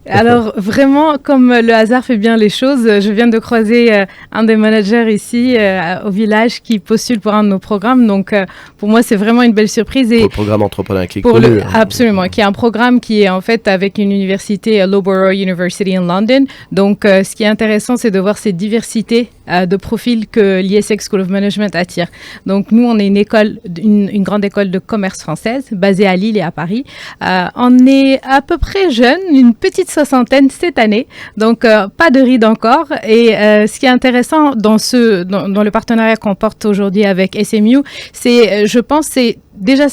Alors vraiment, comme le hasard fait bien les choses, je viens de croiser un des managers ici au village qui postule pour un de nos programmes. Donc pour moi, c'est vraiment une belle surprise. Pour le programme entrepreneur qui est Pour connu. absolument, qui est un programme qui est en fait avec une université, Loughborough University in London. Donc ce qui est intéressant, c'est de voir cette diversité de profils que l'ISEG School of Management attire. Donc nous, on est une école, une grande école de commerce française basée à Lille et à Paris. On est à peu près jeune, une petite soixantaine cette année, donc pas de rides encore. Et ce qui est intéressant dans le partenariat qu'on porte aujourd'hui avec SMU, c'est, je pense, c'est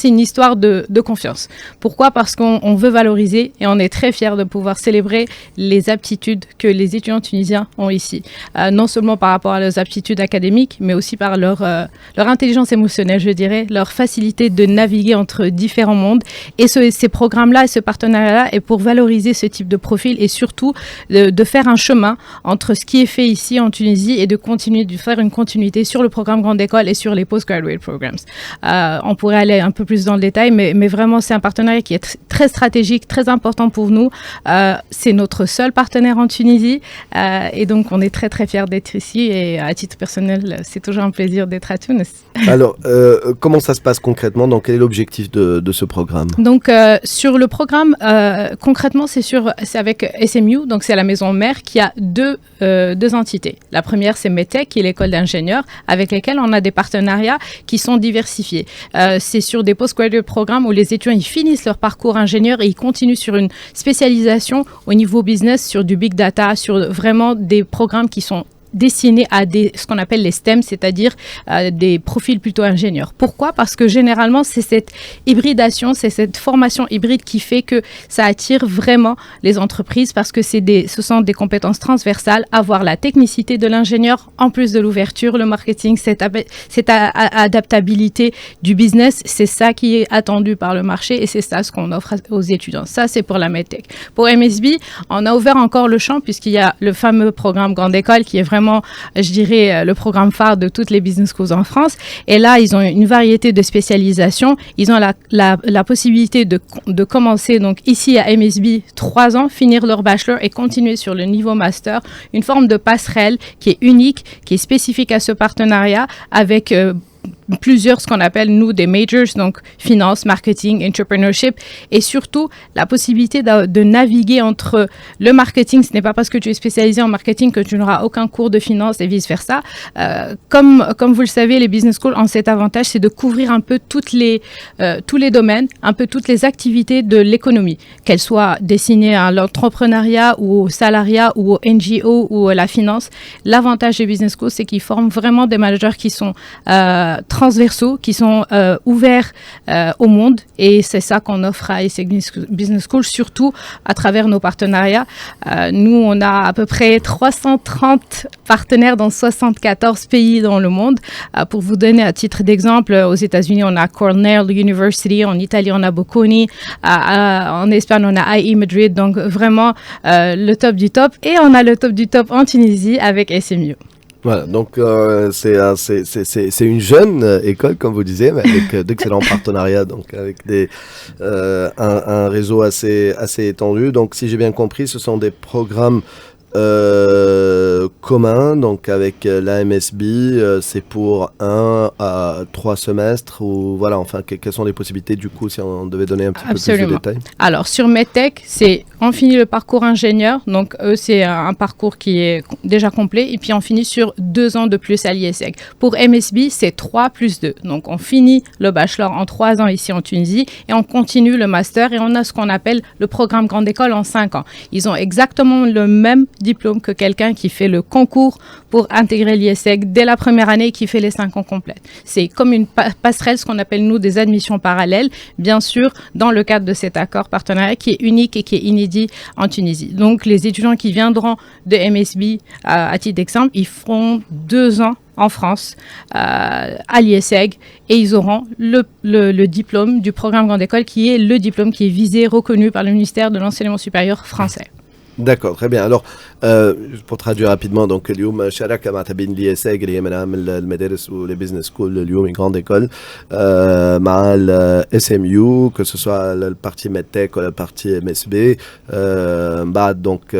une histoire de confiance. Pourquoi? Parce qu'on veut valoriser et on est très fiers de pouvoir célébrer les aptitudes que les étudiants tunisiens ont ici. Non seulement par rapport à leurs aptitudes académiques, mais aussi par leur intelligence émotionnelle, je dirais, leur facilité de naviguer entre différents mondes. Et ces programmes-là et ce partenariat-là est pour valoriser ce type de profil et surtout de faire un chemin entre ce qui est fait ici en Tunisie et de continuer de faire une continuité sur le programme Grande École et sur les postgraduate programs. On pourrait aller un peu plus dans le détail, mais vraiment, c'est un partenariat qui est très stratégique, très important pour nous. C'est notre seul partenaire en Tunisie et donc on est très, très fiers d'être ici et à titre personnel, c'est toujours un plaisir d'être à Tunis. Alors, comment ça se passe concrètement? Donc, quel est l'objectif de ce programme? Donc, sur le programme, concrètement, c'est avec SMU, donc c'est la maison mère qui a deux entités. La première, c'est METEC, qui est l'école d'ingénieurs, avec lesquelles on a des partenariats qui sont diversifiés. C'est sur des postgraduate programmes où les étudiants ils finissent leur parcours ingénieur et ils continuent sur une spécialisation au niveau business, sur du big data, sur vraiment des programmes qui sont destinés à ce qu'on appelle les STEM, c'est-à-dire des profils plutôt ingénieurs. Pourquoi? Parce que généralement, c'est cette hybridation, c'est cette formation hybride qui fait que ça attire vraiment les entreprises parce que ce sont des compétences transversales, avoir la technicité de l'ingénieur en plus de l'ouverture, le marketing, cette adaptabilité du business, c'est ça qui est attendu par le marché et c'est ça ce qu'on offre aux étudiants. Ça, c'est pour la MEDTech. Pour MSB, on a ouvert encore le champ puisqu'il y a le fameux programme Grande École qui est vraiment, je dirais, le programme phare de toutes les business schools en France. Et là, ils ont une variété de spécialisations. Ils ont la possibilité de commencer, donc ici à MSB, 3 ans, finir leur bachelor et continuer sur le niveau master. Une forme de passerelle qui est unique, qui est spécifique à ce partenariat avec plusieurs, ce qu'on appelle, nous, des majors, donc finance, marketing, entrepreneurship, et surtout la possibilité de naviguer entre le marketing. Ce n'est pas parce que tu es spécialisé en marketing que tu n'auras aucun cours de finance et vice-versa. Comme vous le savez, les business schools ont cet avantage, c'est de couvrir un peu tous les domaines, un peu toutes les activités de l'économie, qu'elles soient destinées à l'entrepreneuriat ou au salariat ou au NGO ou à la finance. L'avantage des business schools, c'est qu'ils forment vraiment des managers qui sont transversaux, qui sont ouverts au monde et c'est ça qu'on offre à ISEG Business School, surtout à travers nos partenariats. Nous, on a à peu près 330 partenaires dans 74 pays dans le monde. Pour vous donner à titre d'exemple, aux États-Unis, on a Cornell University, en Italie, on a Bocconi, en Espagne, on a IE Madrid, donc vraiment le top du top. Et on a le top du top en Tunisie avec SMU. Voilà, donc c'est une jeune école, comme vous disiez, mais avec d'excellents partenariats, donc avec un réseau assez étendu. Donc, si j'ai bien compris, ce sont des programmes commun, donc avec l'AMSB, c'est pour 1 à 3 semestres ou voilà, enfin, quelles sont les possibilités du coup si on devait donner un petit peu plus de détails? Alors sur MEDTech, on finit le parcours ingénieur, donc eux c'est un parcours qui est déjà complet et puis on finit sur 2 ans de plus à l'ISEG. Pour MSB, c'est 3 plus 2, donc on finit le bachelor en 3 ans ici en Tunisie et on continue le master et on a ce qu'on appelle le programme Grande École en 5 ans. Ils ont exactement le même diplôme que quelqu'un qui fait le concours pour intégrer l'ISEG dès la première année et qui fait les 5 ans complètes. C'est comme une passerelle, ce qu'on appelle nous des admissions parallèles, bien sûr, dans le cadre de cet accord partenariat qui est unique et qui est inédit en Tunisie. Donc, les étudiants qui viendront de MSB, à titre d'exemple, ils feront 2 ans en France, à l'ISEG, et ils auront le diplôme du programme Grande École qui est le diplôme qui est visé, reconnu par le ministère de l'Enseignement supérieur français. D'accord, très bien. Alors, pour traduire rapidement, donc اليوم شراكة مع تبين لي ساج اللي هي من أهم المدارس والبيزنس سكول اليوم grande école مع ال SMU que ce soit la partie medtech ou la partie MSB بعد donc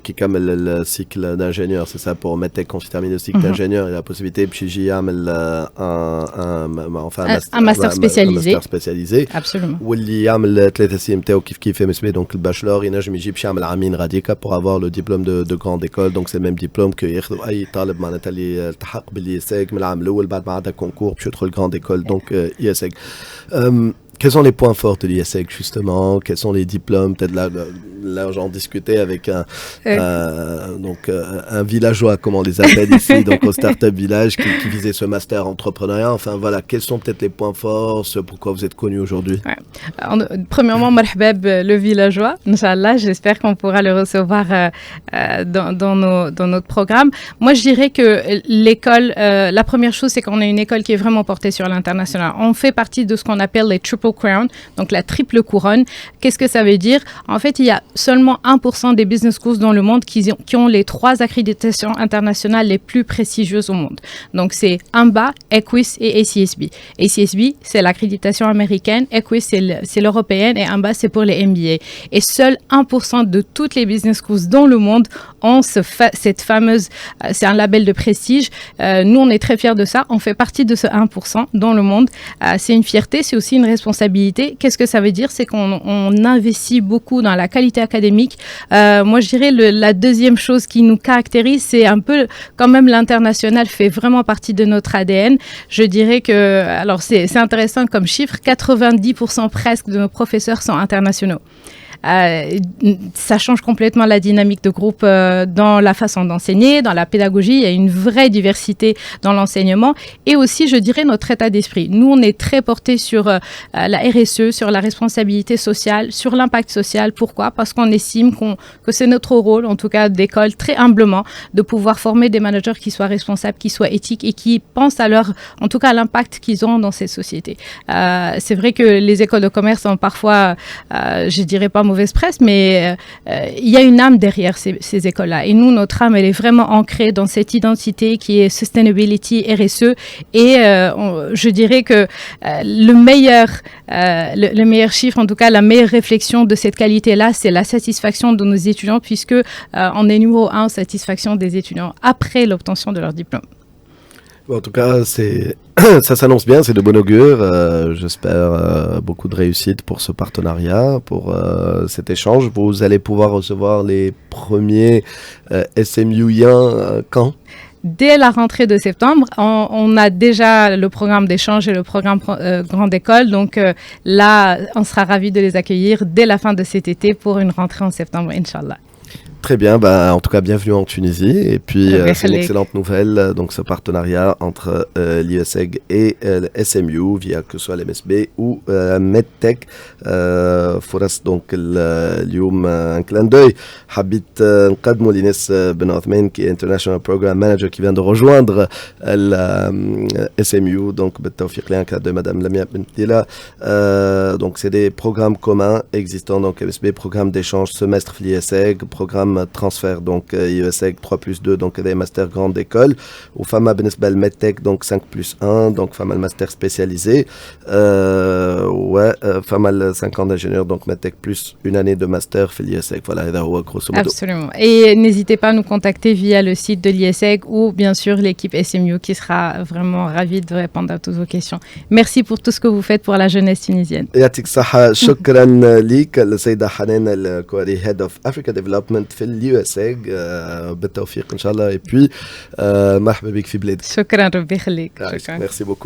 qui كمل الcycle d'ingénieur, c'est ça pour medtech quand tu termines le cycle d'ingénieur, il a la possibilité بشي يعمل un master spécialisé. Absolument. واللي يعمل 3 سنين نتاعو كيف MSB donc الباشلور ينجم يجيب شي يعمل عامين راديكا pour avoir le diplôme de grande école, donc c'est le même diplôme que ياخذوا اي طالب معناتها اللي التحق باليساج من العام الاول بعد ما عدى كونكور باش يدخل grande école donc ISEG. Quels sont les points forts de l'ISEG justement? Quels sont les diplômes? Peut-être là j'en discutais avec un villageois, comme on les appelle ici, donc au Startup Village, qui visait ce master entrepreneuriat. Enfin voilà, quels sont peut-être les points forts, pourquoi vous êtes connu aujourd'hui? Premièrement, marhaba le villageois. Inch'Allah, j'espère qu'on pourra le recevoir dans notre programme. Moi, je dirais que l'école, la première chose, c'est qu'on a une école qui est vraiment portée sur l'international. On fait partie de ce qu'on appelle les triple crown, donc la triple couronne. Qu'est-ce que ça veut dire? En fait, il y a seulement 1% des business schools dans le monde qui ont les 3 accréditations internationales les plus prestigieuses au monde. Donc, c'est AMBA, EQUIS et ACSB. ACSB, c'est l'accréditation américaine, EQUIS, c'est l'européenne, et AMBA, c'est pour les MBA. Et seul 1% de toutes les business schools dans le monde ont cette fameuse, c'est un label de prestige. Nous, on est très fiers de ça. On fait partie de ce 1% dans le monde. C'est une fierté, c'est aussi une responsabilité. Qu'est-ce que ça veut dire? C'est qu'on investit beaucoup dans la qualité académique. Moi, je dirais la deuxième chose qui nous caractérise, c'est un peu quand même l'international fait vraiment partie de notre ADN. Je dirais que, alors c'est intéressant comme chiffre, 90% presque de nos professeurs sont internationaux. Ça change complètement la dynamique de groupe dans la façon d'enseigner, dans la pédagogie. Il y a une vraie diversité dans l'enseignement et aussi, je dirais, notre état d'esprit. Nous, on est très porté sur la RSE, sur la responsabilité sociale, sur l'impact social. Pourquoi? Parce qu'on estime que c'est notre rôle, en tout cas d'école, très humblement, de pouvoir former des managers qui soient responsables, qui soient éthiques et qui pensent à en tout cas, à l'impact qu'ils ont dans ces sociétés. C'est vrai que les écoles de commerce ont parfois, je dirais pas mauvaise presse, mais il y a une âme derrière ces écoles-là. Et nous, notre âme, elle est vraiment ancrée dans cette identité qui est Sustainability, RSE. Et je dirais que le meilleur chiffre, en tout cas la meilleure réflexion de cette qualité-là, c'est la satisfaction de nos étudiants, puisque on est numéro 1 en satisfaction des étudiants après l'obtention de leur diplôme. En tout cas, ça s'annonce bien, c'est de bon augure. J'espère beaucoup de réussite pour ce partenariat, pour cet échange. Vous allez pouvoir recevoir les premiers SMUiens quand? Dès la rentrée de septembre, on a déjà le programme d'échange et le programme Grande École. Donc là, on sera ravis de les accueillir dès la fin de cet été pour une rentrée en septembre, Inch'Allah. Très bien, en tout cas bienvenue en Tunisie et puis c'est une excellente nouvelle, donc ce partenariat entre l'ISEG et le SMU via que ce soit l'MSB ou MedTech. فرص donc اليوم un clin d'œil حبيت نقدمه لناس بن عثمان qui est International Program Manager qui vient de rejoindre le SMU, donc بالتوفيق لها كادو Madame Lamia Bentila. Donc c'est des programmes communs existants, donc MSB, programme d'échange semestre l'ISEG, programme transfert donc IESEG 3+2, donc des masters grande école, ou FAMA بالنسبة للمedtech donc 5+1, donc FAMA le master spécialisé, FAMA 5 ans d'ingénieur, donc medtech plus une année de master في l'IESEG. Voilà, grosso modo. Absolument. Et n'hésitez pas à nous contacter via le site de l'IESEG ou bien sûr l'équipe SMU qui sera vraiment ravie de répondre à toutes vos questions. Merci pour tout ce que vous faites pour la jeunesse tunisienne. يعطيك الصحة. شكرا لك السيدة حنان الكواري Head of Africa Development في اليوسيج. بالتوفيق إن شاء الله. Et puis مرحبا بك في بلادك. شكرا ربي يخليك. Merci beaucoup.